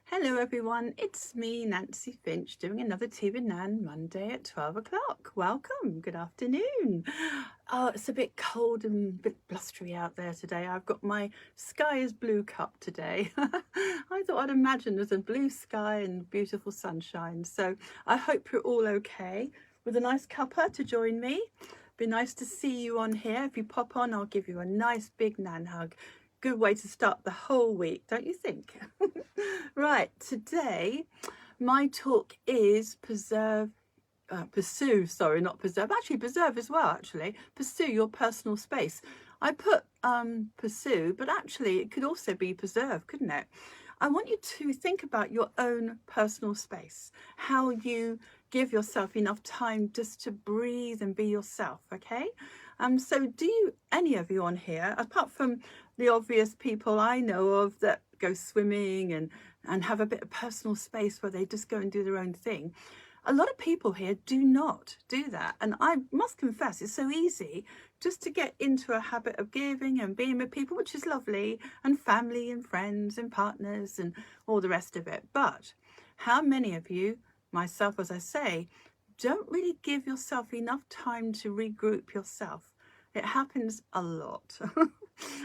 Hello everyone, it's me Nancy Finch doing another Tea with Nan Monday at 12 o'clock. Welcome, good afternoon. Oh, it's a bit cold and a bit blustery out there today. I've got my sky is blue cup today. I thought I'd imagine there's a blue sky and beautiful sunshine. So I hope you're all okay with a nice cuppa to join me. Be nice to see you on here. If you pop on, I'll give you a nice big Nan hug. Good way to start the whole week, don't you think? Right, today my talk is pursue, not preserve, actually preserve as well, pursue your personal space. I put pursue, but actually it could also be preserve, couldn't it? I want you to think about your own personal space, how you give yourself enough time just to breathe and be yourself, okay? So do any of you on here, apart from the obvious people I know of that go swimming and have a bit of personal space where they just go and do their own thing, a lot of people here do not do that. And I must confess, it's so easy just to get into a habit of giving and being with people, which is lovely, and family and friends and partners and all the rest of it. But how many of you, myself as I say, don't really give yourself enough time to regroup yourself? It happens a lot.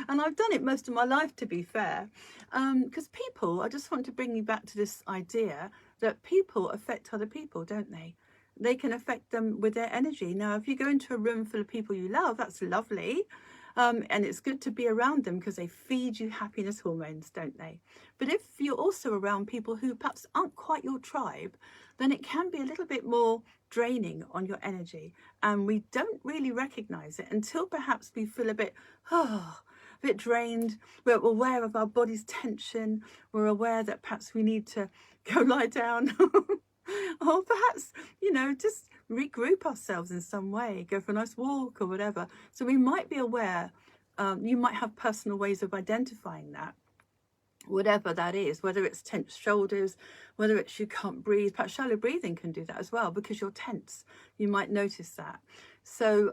And I've done it most of my life, to be fair, because people, I just want to bring you back to this idea that people affect other people, don't they? They can affect them with their energy. Now, if you go into a room full of people you love, that's lovely. And it's good to be around them because they feed you happiness hormones, don't they? But if you're also around people who perhaps aren't quite your tribe, then it can be a little bit more draining on your energy. And we don't really recognize it until perhaps we feel a bit drained. We're aware of our body's tension. We're aware that perhaps we need to go lie down. Or perhaps, just regroup ourselves in some way, go for a nice walk or whatever. So we might be aware, you might have personal ways of identifying that, whatever that is, whether it's tense shoulders, whether it's you can't breathe. Perhaps shallow breathing can do that as well because you're tense. You might notice that. So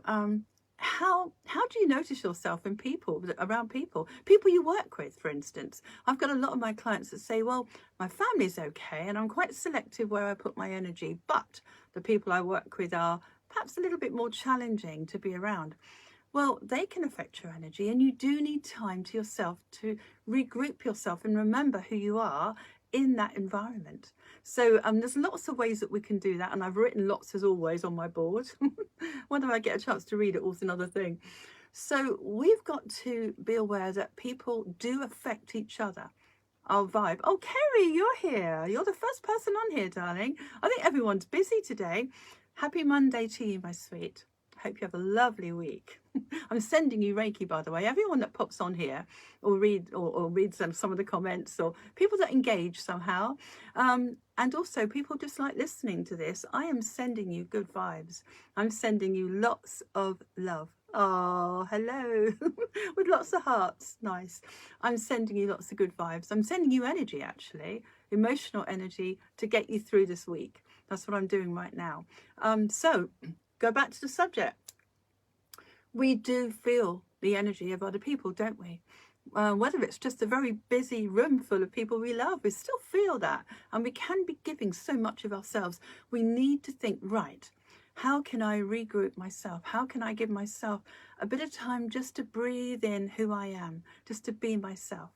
how do you notice yourself in people, around people you work with, for instance? I've got a lot of my clients that say, well, my family's okay and I'm quite selective where I put my energy, but the people I work with are perhaps a little bit more challenging to be around. Well, they can affect your energy, and you do need time to yourself to regroup yourself and remember who you are in that environment. So there's lots of ways that we can do that, and I've written lots as always on my board. Whether I get a chance to read it all's another thing. So we've got to be aware that people do affect each other. Our vibe. Oh, Kerry, you're here. You're the first person on here, darling. I think everyone's busy today. Happy Monday to you, my sweet. Hope you have a lovely week. I'm sending you Reiki, by the way. Everyone that pops on here or reads some of the comments, or people that engage somehow, and also people just like listening to this, I am sending you good vibes. I'm sending you lots of love. Oh, hello. With lots of hearts. Nice. I'm sending you lots of good vibes. I'm sending you energy, actually, emotional energy to get you through this week. That's what I'm doing right now. So go back to the subject. We do feel the energy of other people, don't we? Whether it's just a very busy room full of people we love, we still feel that. And we can be giving so much of ourselves. We need to think, right, how can I regroup myself? How can I give myself a bit of time just to breathe in who I am, just to be myself?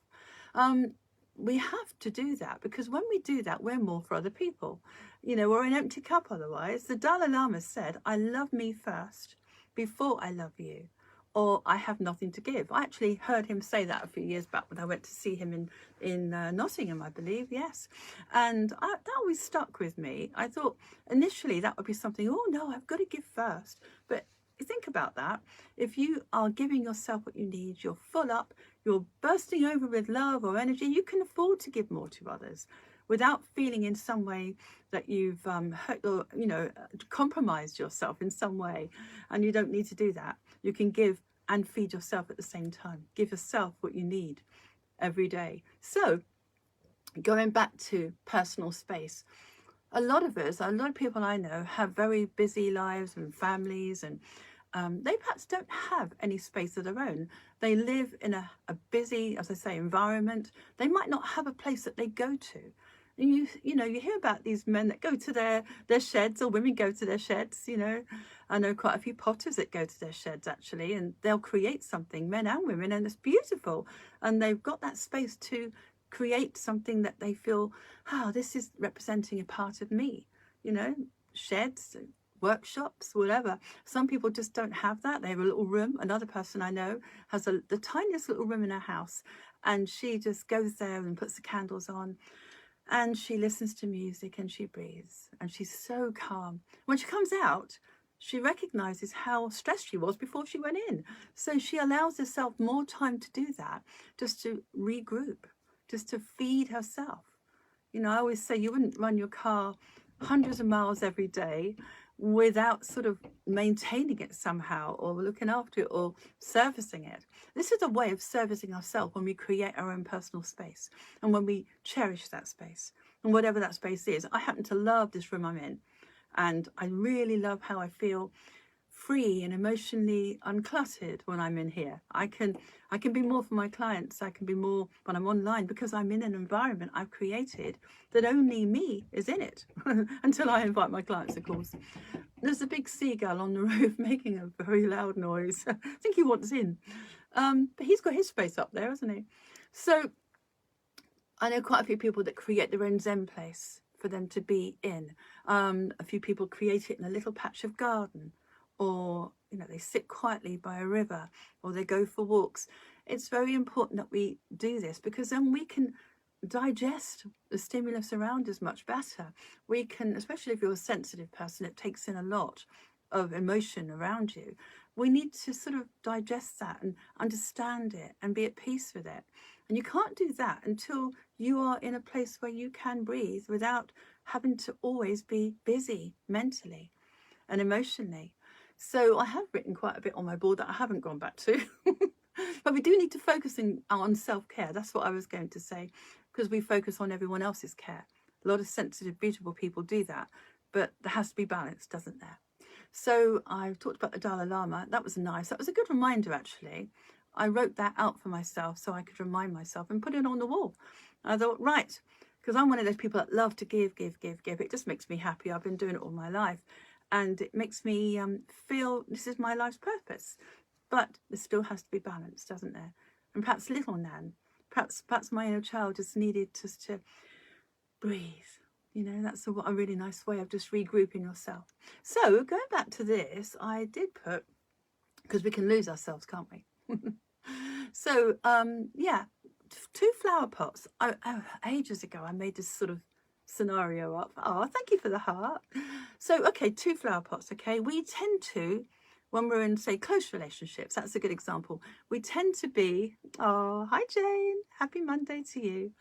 We have to do that, because when we do that, we're more for other people. We're an empty cup otherwise. The Dalai Lama said, I love me first before I love you, or I have nothing to give. I actually heard him say that a few years back when I went to see him in Nottingham, I believe, yes. And that always stuck with me. I thought initially that would be something, oh no, I've got to give first. But think about that. If you are giving yourself what you need, you're full up, you're bursting over with love or energy, you can afford to give more to others without feeling in some way that you've hurt or compromised yourself in some way. And you don't need to do that. You can give and feed yourself at the same time. Give yourself what you need every day. So going back to personal space, a lot of people I know have very busy lives and families, and they perhaps don't have any space of their own. They live in a busy, as I say, environment. They might not have a place that they go to. And you hear about these men that go to their sheds, or women go to their sheds. I know quite a few potters that go to their sheds actually, and they'll create something, men and women, and it's beautiful. And they've got that space to create something that they feel, this is representing a part of me. Sheds, workshops, whatever. Some people just don't have that. They have a little room. Another person I know has the tiniest little room in her house, and she just goes there and puts the candles on, and she listens to music, and she breathes, and she's so calm. When she comes out, she recognizes how stressed she was before she went in. So she allows herself more time to do that, just to regroup, just to feed herself. I always say you wouldn't run your car hundreds of miles every day without sort of maintaining it somehow, or looking after it, or servicing it. This is a way of servicing ourselves when we create our own personal space, and when we cherish that space, and whatever that space is. I happen to love this room I'm in, and I really love how I feel free and emotionally uncluttered when I'm in here. I can be more for my clients. I can be more when I'm online, because I'm in an environment I've created that only me is in it until I invite my clients, of course. There's a big seagull on the roof making a very loud noise. I think he wants in, but he's got his space up there, hasn't he? So I know quite a few people that create their own Zen place for them to be in. A few people create it in a little patch of garden, or they sit quietly by a river, or they go for walks. It's very important that we do this, because then we can digest the stimulus around us much better. We can, especially if you're a sensitive person, it takes in a lot of emotion around you. We need to sort of digest that and understand it and be at peace with it. And you can't do that until you are in a place where you can breathe without having to always be busy mentally and emotionally. So I have written quite a bit on my board that I haven't gone back to. But we do need to focus on self-care. That's what I was going to say, because we focus on everyone else's care. A lot of sensitive, beautiful people do that, but there has to be balance, doesn't there? So I've talked about the Dalai Lama. That was nice. That was a good reminder, actually. I wrote that out for myself so I could remind myself and put it on the wall. I thought, right, because I'm one of those people that love to give. It just makes me happy. I've been doing it all my life. And it makes me feel this is my life's purpose. But there still has to be balance, doesn't there? And perhaps little Nan, perhaps my inner child just needed just to breathe. That's a really nice way of just regrouping yourself. So going back to this, I did put, because we can lose ourselves, can't we? So, 2 flower pots. Ages ago, I made this sort of scenario up. Oh, thank you for the heart. So, okay, 2 flower pots. Okay, we tend to, when we're in, say, close relationships, that's a good example. We tend to be, oh, hi Jane, happy Monday to you.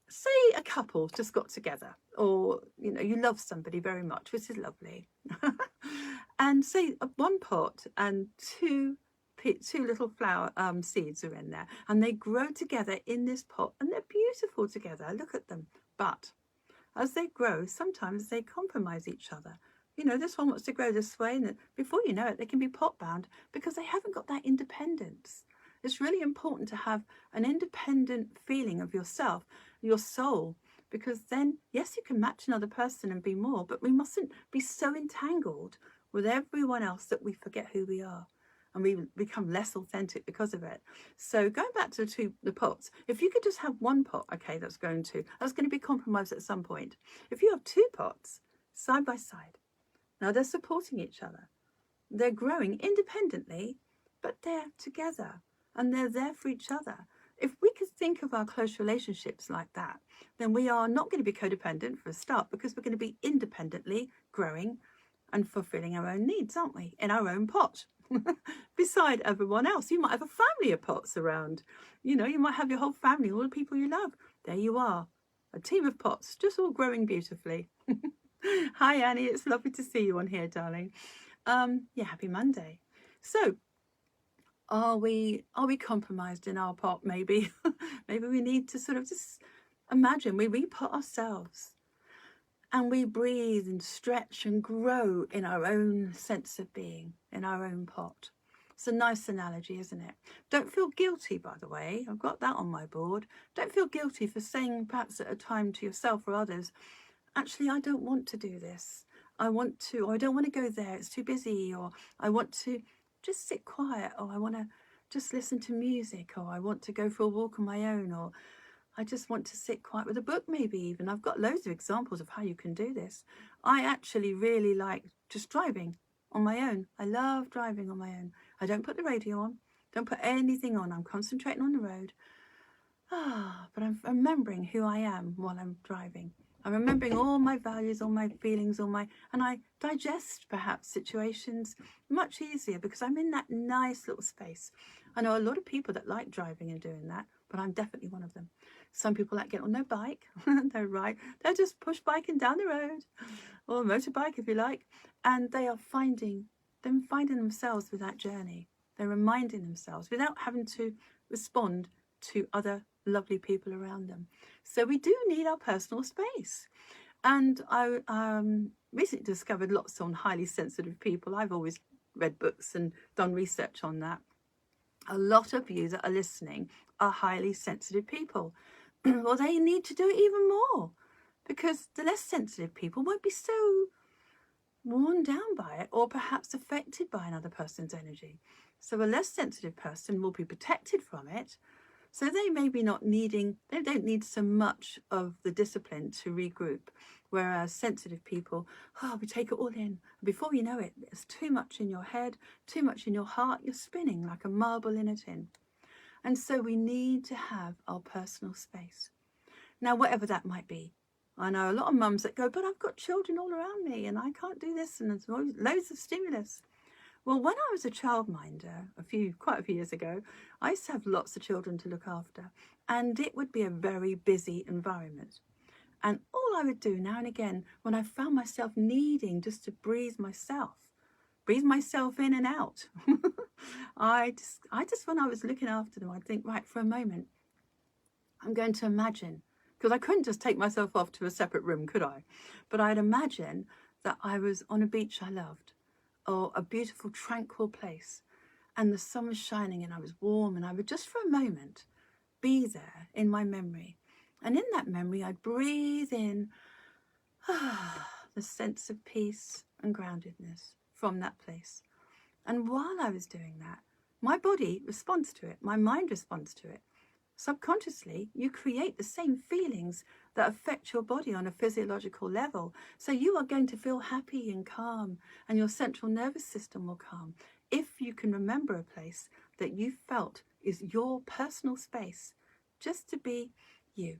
Say a couple just got together, or you love somebody very much, which is lovely, and say 1 pot and 2 little flower seeds are in there, and they grow together in this pot, and they're beautiful together. Look at them. But as they grow, sometimes they compromise each other. This one wants to grow this way, and before you know it, they can be pot bound because they haven't got that independence. It's really important to have an independent feeling of yourself, your soul, because then, yes, you can match another person and be more, but we mustn't be so entangled with everyone else that we forget who we are, and we become less authentic because of it. So going back to the pots, if you could just have 1 pot, okay, that's going to be compromised at some point. If you have 2 pots side by side, now they're supporting each other. They're growing independently, but they're together, and they're there for each other. If we could think of our close relationships like that, then we are not going to be codependent for a start, because we're going to be independently growing and fulfilling our own needs, aren't we, in our own pot, beside everyone else. You might have a family of pots around. You might have your whole family, all the people you love. There you are, a team of pots, just all growing beautifully. Hi Annie, it's lovely to see you on here, darling. Happy Monday. So are we compromised in our pot? Maybe maybe we need to sort of just imagine we repot ourselves, and we breathe and stretch and grow in our own sense of being, in our own pot. It's a nice analogy, isn't it? Don't feel guilty, by the way. I've got that on my board. Don't feel guilty for saying perhaps at a time to yourself or others, actually, I don't want to do this. I want to, or I don't want to go there. It's too busy. Or I want to just sit quiet. Or I want to just listen to music. Or I want to go for a walk on my own. Or I just want to sit quiet with a book, maybe even. I've got loads of examples of how you can do this. I actually really like just driving on my own. I love driving on my own. I don't put the radio on. Don't put anything on. I'm concentrating on the road. But I'm remembering who I am while I'm driving. I'm remembering all my values, all my feelings, and I digest perhaps situations much easier because I'm in that nice little space. I know a lot of people that like driving and doing that, but I'm definitely one of them. Some people like get on their bike, they're just push biking down the road, or motorbike if you like, and they are finding themselves with that journey. They're reminding themselves without having to respond to other lovely people around them. So we do need our personal space. And I recently discovered lots on highly sensitive people. I've always read books and done research on that. A lot of you that are listening are highly sensitive people. Well, they need to do it even more, because the less sensitive people won't be so worn down by it or perhaps affected by another person's energy. So a less sensitive person will be protected from it. So they may be they don't need so much of the discipline to regroup, whereas sensitive people, we take it all in. Before you know it, there's too much in your head, too much in your heart. You're spinning like a marble in a tin. And so we need to have our personal space. Now, whatever that might be. I know a lot of mums that go, but I've got children all around me and I can't do this, and there's loads of stimulus. Well, when I was a childminder quite a few years ago, I used to have lots of children to look after, and it would be a very busy environment. And all I would do now and again, when I found myself needing just to breathe myself in and out, I just when I was looking after them, I'd think, right, for a moment, I'm going to imagine, because I couldn't just take myself off to a separate room, could I? But I'd imagine that I was on a beach I loved, or a beautiful, tranquil place, and the sun was shining and I was warm, and I would just for a moment be there in my memory. And in that memory, I'd breathe in the sense of peace and groundedness from that place. And while I was doing that, my body responds to it, my mind responds to it. Subconsciously, you create the same feelings that affect your body on a physiological level. So you are going to feel happy and calm, and your central nervous system will calm if you can remember a place that you felt is your personal space, just to be you.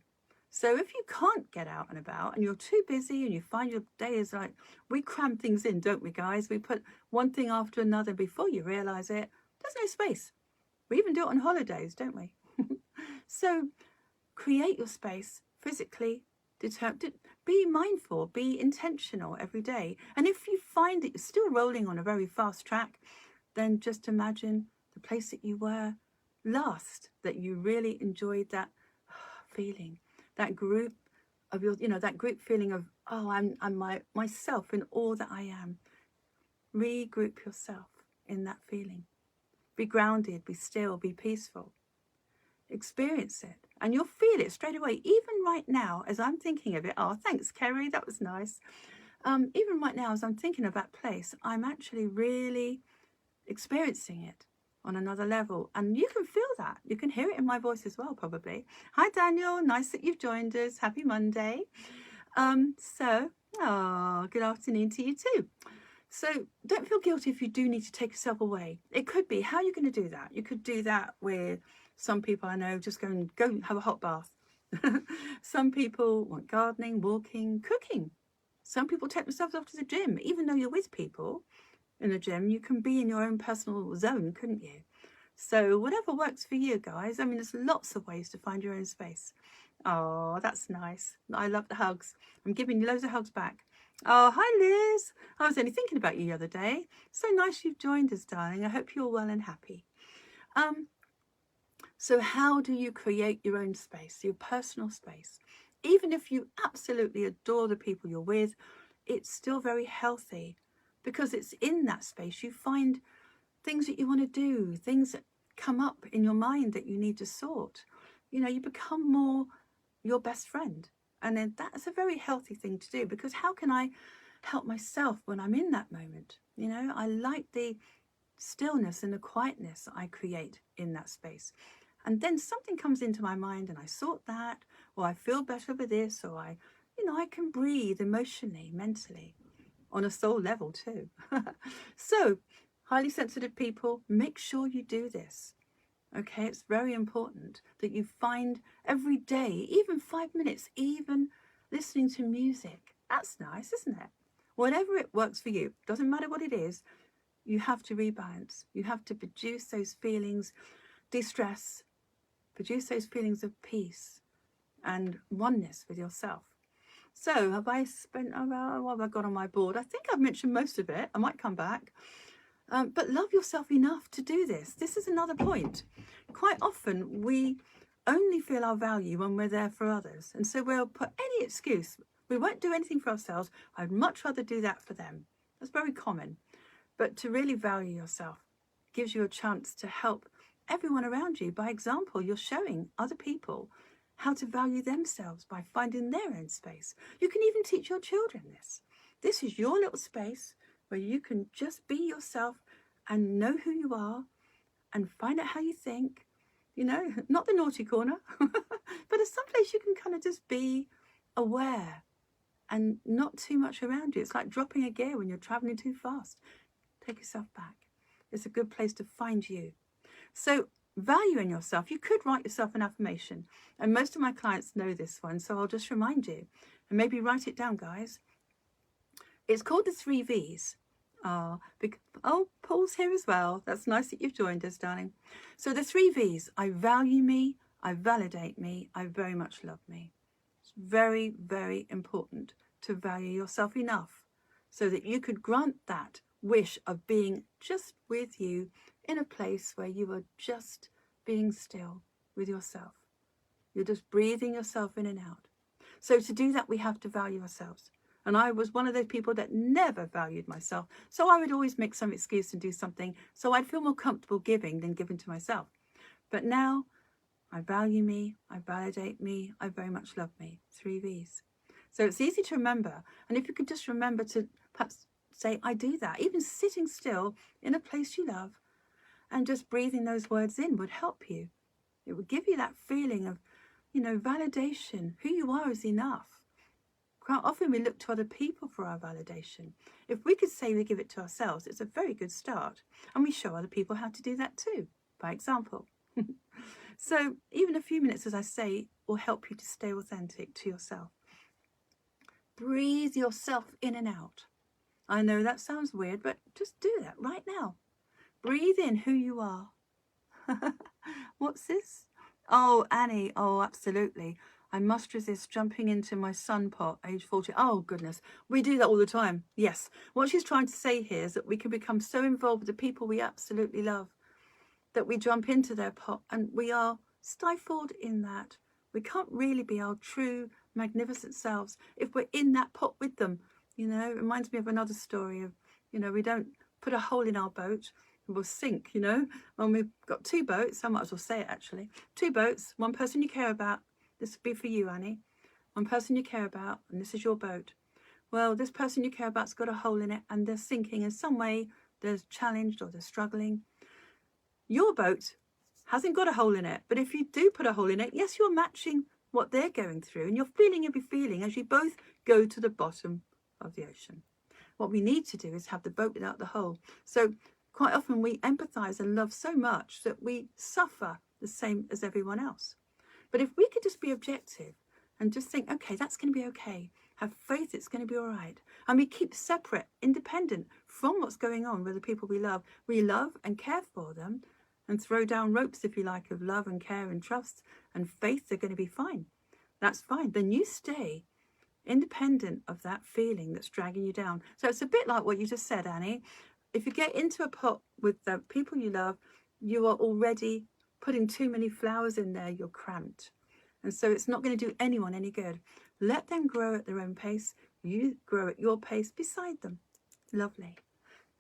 So if you can't get out and about and you're too busy and you find your day is like, we cram things in, don't we, guys? We put one thing after another. Before you realize it, there's no space. We even do it on holidays, don't we? So create your space physically, be mindful, be intentional every day. And if you find that you're still rolling on a very fast track, then just imagine the place that you were last, that you really enjoyed that feeling, that group of that group feeling of, I'm myself in all that I am. Regroup yourself in that feeling. Be grounded, be still, be peaceful. Experience it, and you'll feel it straight away. Even right now, as I'm thinking of it, thanks, Kerry, that was nice. Even right now, as I'm thinking of that place, I'm actually really experiencing it on another level, and you can feel that. You can hear it in my voice as well, probably. Hi, Daniel. Nice that you've joined us. Happy Monday. Good afternoon to you too. So don't feel guilty if you do need to take yourself away. It could be, how are you going to do that? You could do that with some people I know, just go have a hot bath. Some people want gardening, walking, cooking. Some people take themselves off to the gym. Even though you're with people in the gym, you can be in your own personal zone, couldn't you? So whatever works for you, guys. I mean, there's lots of ways to find your own space. Oh, that's nice. I love the hugs. I'm giving you loads of hugs back. Oh, hi, Liz. I was only thinking about you the other day. So nice you've joined us, darling. I hope you're well and happy. So how do you create your own space, your personal space? Even if you absolutely adore the people you're with, it's still very healthy, because it's in that space you find things that you want to do, things that come up in your mind that you need to sort. You know, you become more your best friend. And then that's a very healthy thing to do, because how can I help myself when I'm in that moment? You know, I like the stillness and the quietness I create in that space. And then something comes into my mind and I sort that, or I feel better with this, or I can breathe emotionally, mentally, on a soul level too. So, highly sensitive people, make sure you do this. Okay, it's very important that you find every day, even 5 minutes, even listening to music. That's nice, isn't it? Whatever it works for you, doesn't matter what it is, you have to rebalance. You have to produce those feelings, de-stress, produce those feelings of peace and oneness with yourself. So have I spent, what have I got on my board? I think I've mentioned most of it. I might come back. But love yourself enough to do this. This is another point. Quite often we only feel our value when we're there for others. And so we'll put any excuse. We won't do anything for ourselves. I'd much rather do that for them. That's very common. But to really value yourself gives you a chance to help everyone around you. By example, you're showing other people how to value themselves by finding their own space. You can even teach your children this. This is your little space where you can just be yourself and know who you are and find out how you think. You know, not the naughty corner, but it's someplace you can kind of just be aware and not too much around you. It's like dropping a gear when you're traveling too fast. Take yourself back. It's a good place to find you. So valuing yourself, you could write yourself an affirmation. And most of my clients know this one, so I'll just remind you. And maybe write it down, guys. It's called the 3 V's. Oh, Paul's here as well. That's nice that you've joined us, darling. So the 3 V's: I value me, I validate me, I very much love me. It's very, very important to value yourself enough so that you could grant that wish of being just with you in a place where you are just being still with yourself. You're just breathing yourself in and out. So to do that, we have to value ourselves. And I was one of those people that never valued myself. So I would always make some excuse and do something so I'd feel more comfortable giving than giving to myself. But now I value me, I validate me, I very much love me. 3 V's. So it's easy to remember. And if you could just remember to perhaps say, I do that. Even sitting still in a place you love and just breathing those words in would help you. It would give you that feeling of, validation. Who you are is enough. Quite often we look to other people for our validation. If we could say we give it to ourselves, it's a very good start. And we show other people how to do that too, by example. So even a few minutes, as I say, will help you to stay authentic to yourself. Breathe yourself in and out. I know that sounds weird, but just do that right now. Breathe in who you are. What's this? Oh, Annie. Oh, absolutely. I must resist jumping into my sun pot, age 40. Oh, goodness. We do that all the time. Yes. What she's trying to say here is that we can become so involved with the people we absolutely love that we jump into their pot and we are stifled in that. We can't really be our true, magnificent selves if we're in that pot with them. It reminds me of another story of, we don't put a hole in our boat and we'll sink, When we've got 2 boats, I might as well say it actually. 2 boats, one person you care about. This would be for you, Annie. One person you care about, and this is your boat. Well, this person you care about's got a hole in it, and they're sinking in some way. They're challenged or they're struggling. Your boat hasn't got a hole in it, but if you do put a hole in it, yes, you're matching what they're going through, and you'll be feeling as you both go to the bottom of the ocean. What we need to do is have the boat without the hole. So quite often we empathize and love so much that we suffer the same as everyone else. But if we could just be objective and just think, okay, that's going to be okay. Have faith it's going to be all right. And we keep separate, independent from what's going on with the people we love. We love and care for them and throw down ropes, if you like, of love and care and trust and faith. They're going to be fine. That's fine. Then you stay independent of that feeling that's dragging you down. So it's a bit like what you just said, Annie. If you get into a pot with the people you love, you are already putting too many flowers in there, you're cramped. And so it's not going to do anyone any good. Let them grow at their own pace. You grow at your pace beside them. Lovely.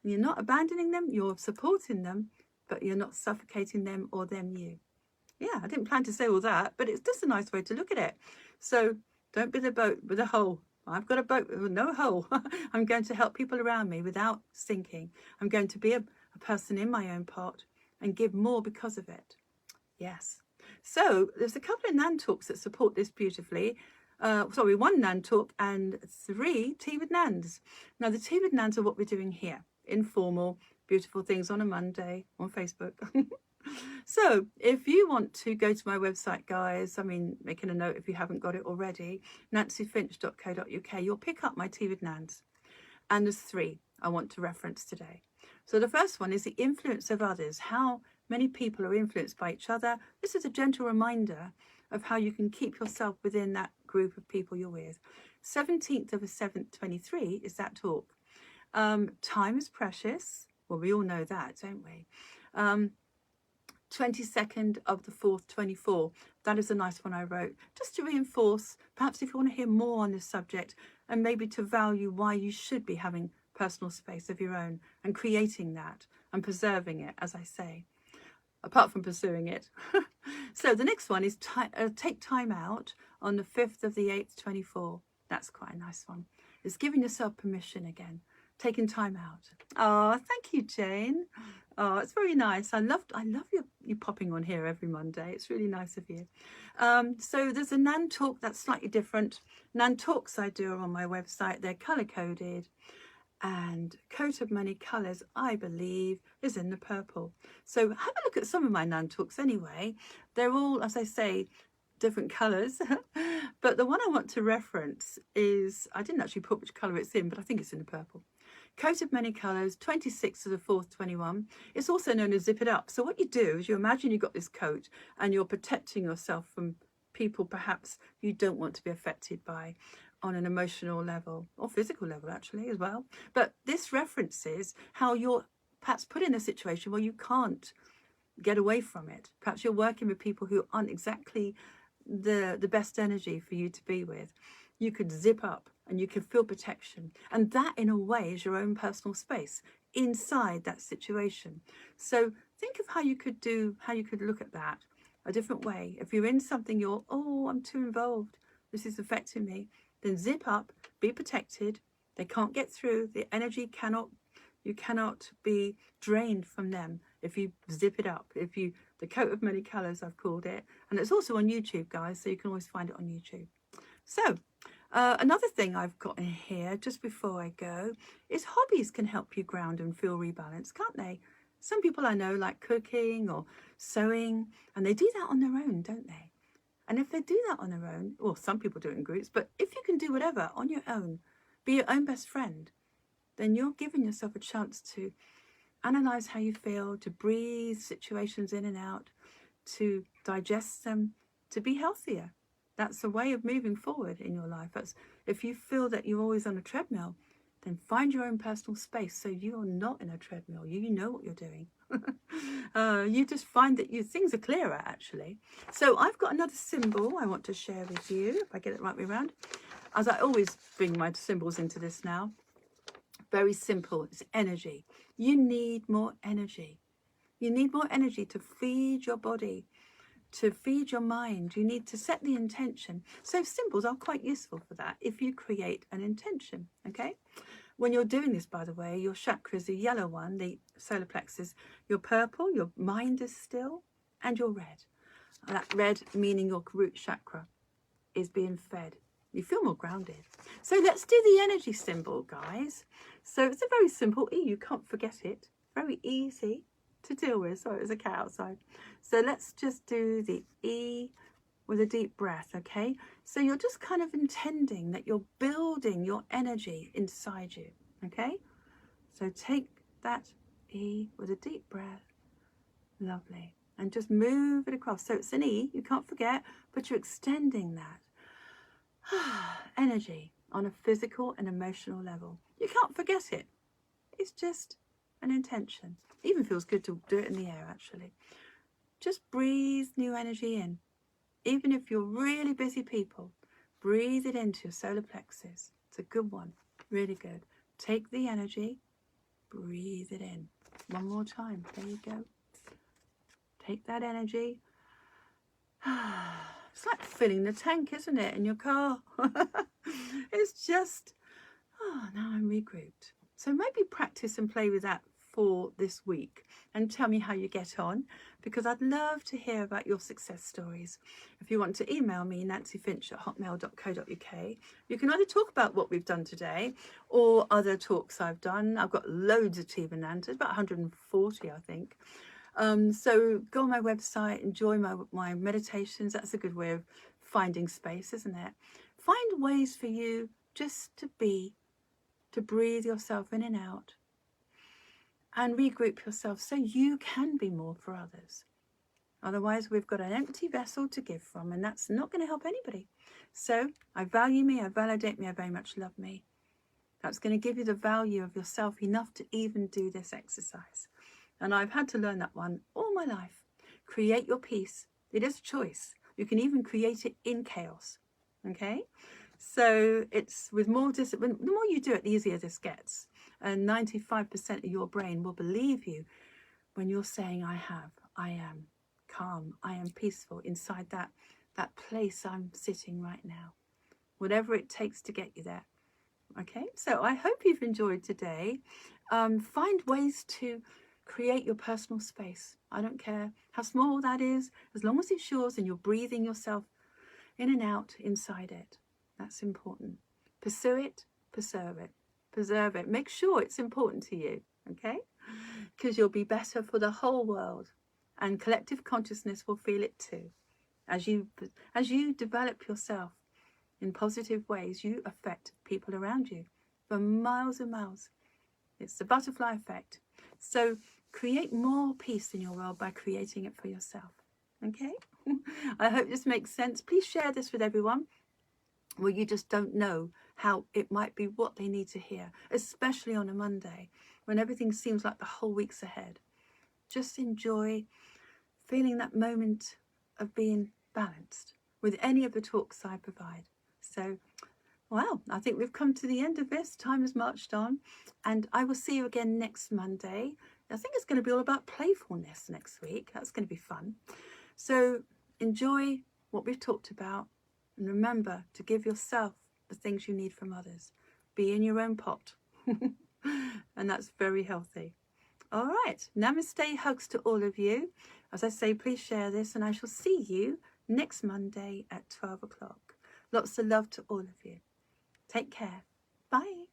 You're not abandoning them, you're supporting them, but you're not suffocating them or them you. Yeah, I didn't plan to say all that, but it's just a nice way to look at it. So don't be the boat with a hole. I've got a boat with no hole. I'm going to help people around me without sinking. I'm going to be a person in my own pot and give more because of it. Yes. So there's a couple of Nan talks that support this beautifully. One Nan talk and 3 Tea with Nans. Now the Tea with Nans are what we're doing here. Informal, beautiful things on a Monday on Facebook. So if you want to go to my website, guys, I mean, making a note if you haven't got it already, nancyfinch.co.uk, you'll pick up my Tea with Nans. And there's 3 I want to reference today. So the first one is the influence of others, how many people are influenced by each other. This is a gentle reminder of how you can keep yourself within that group of people you're with. 17th of the 7th, 23 is that talk. Time is precious. Well, we all know that, don't we? 22nd of the 4th, 24. That is a nice one I wrote, just to reinforce, perhaps if you want to hear more on this subject, and maybe to value why you should be having personal space of your own and creating that and preserving it, as I say, apart from pursuing it. So the next one is take time out on the 5th of the 8th, 24. That's quite a nice one. It's giving yourself permission again, taking time out. Oh, thank you, Jane. Oh, it's very nice. I love you popping on here every Monday. It's really nice of you. So there's a Nan talk that's slightly different. Nan talks I do are on my website. They're color coded, and Coat of Many Colours, I believe, is in the purple. So have a look at some of my Nan talks anyway. They're all, as I say, different colours. But the one I want to reference is, I didn't actually put which colour it's in, but I think it's in the purple. Coat of Many Colours, 26th to the 4th, 21. It's also known as Zip It Up. So what you do is you imagine you've got this coat and you're protecting yourself from people perhaps you don't want to be affected by on an emotional level or physical level actually as well. But this references how you're perhaps put in a situation where you can't get away from it. Perhaps you're working with people who aren't exactly the best energy for you to be with. You could zip up and you can feel protection, and that in a way is your own personal space inside that situation. So think of how you could look at that a different way. If you're in something, I'm too involved, this is affecting me, then zip up, be protected. They can't get through. The energy you cannot be drained from them if you zip it up. The Coat of Many Colours, I've called it, and it's also on YouTube, guys, so you can always find it on YouTube. So another thing I've got in here just before I go is hobbies can help you ground and feel rebalanced, can't they? Some people I know like cooking or sewing, and they do that on their own, don't they? And if they do that on their own, well, some people do it in groups, but if you can do whatever on your own, be your own best friend, then you're giving yourself a chance to analyze how you feel, to breathe situations in and out, to digest them, to be healthier. That's a way of moving forward in your life. If you feel that you're always on a treadmill, then find your own personal space so you're not in a treadmill. You know what you're doing. You just find that things are clearer, actually. So I've got another symbol I want to share with you, if I get it right way around. As I always bring my symbols into this now. Very simple. It's energy. You need more energy. You need more energy to feed your body, to feed your mind. You need to set the intention. So symbols are quite useful for that if you create an intention, okay? When you're doing this, by the way, your chakras, the yellow one, the solar plexus, your purple, your mind is still, and your red. That red meaning your root chakra is being fed. You feel more grounded. So let's do the energy symbol, guys. So it's a very simple E. You can't forget it. Very easy to deal with. Sorry, there's a cat outside. So let's just do the E with a deep breath, okay? So you're just kind of intending that you're building your energy inside you, okay? So take that E with a deep breath. Lovely. And just move it across. So it's an E, you can't forget, but you're extending that energy on a physical and emotional level. You can't forget it. It's just an intention. It even feels good to do it in the air, actually. Just breathe new energy in. Even if you're really busy people, breathe it into your solar plexus. It's a good one, really good. Take the energy, breathe it in. One more time. There you go. Take that energy. It's like filling the tank, isn't it, in your car? It's just, now I'm regrouped. So maybe practice and play with that for this week and tell me how you get on, because I'd love to hear about your success stories. If you want to email me, nancyfinch@hotmail.co.uk, you can either talk about what we've done today or other talks I've done. I've got loads of Tiva Nantas, about 140 I think. So go on my website, enjoy my meditations. That's a good way of finding space, isn't it? Find ways for you just to be, to breathe yourself in and out and regroup yourself so you can be more for others. Otherwise, we've got an empty vessel to give from, and that's not going to help anybody. So I value me, I validate me, I very much love me. That's going to give you the value of yourself enough to even do this exercise. And I've had to learn that one all my life. Create your peace. It is a choice. You can even create it in chaos. Okay? So it's with more discipline. The more you do it, the easier this gets. And 95% of your brain will believe you when you're saying, I am calm, I am peaceful inside that place I'm sitting right now. Whatever it takes to get you there. Okay? So I hope you've enjoyed today. Find ways to create your personal space. I don't care how small that is, as long as it's yours and you're breathing yourself in and out inside it. That's important. Pursue it, preserve it, preserve it. Make sure it's important to you, okay? Because you'll be better for the whole world, and collective consciousness will feel it too. As you develop yourself in positive ways, you affect people around you for miles and miles. It's the butterfly effect. So create more peace in your world by creating it for yourself. Okay? I hope this makes sense. Please share this with everyone where you just don't know how it might be what they need to hear, especially on a Monday when everything seems like the whole week's ahead. Just enjoy feeling that moment of being balanced with any of the talks I provide. So, well, I think we've come to the end of this. Time has marched on, and I will see you again next Monday. I think it's going to be all about playfulness next week. That's going to be fun. So enjoy what we've talked about, and remember to give yourself the things you need from others. Be in your own pot. And that's very healthy. All right. Namaste, hugs to all of you. As I say, please share this, and I shall see you next Monday at 12 o'clock. Lots of love to all of you. Take care. Bye.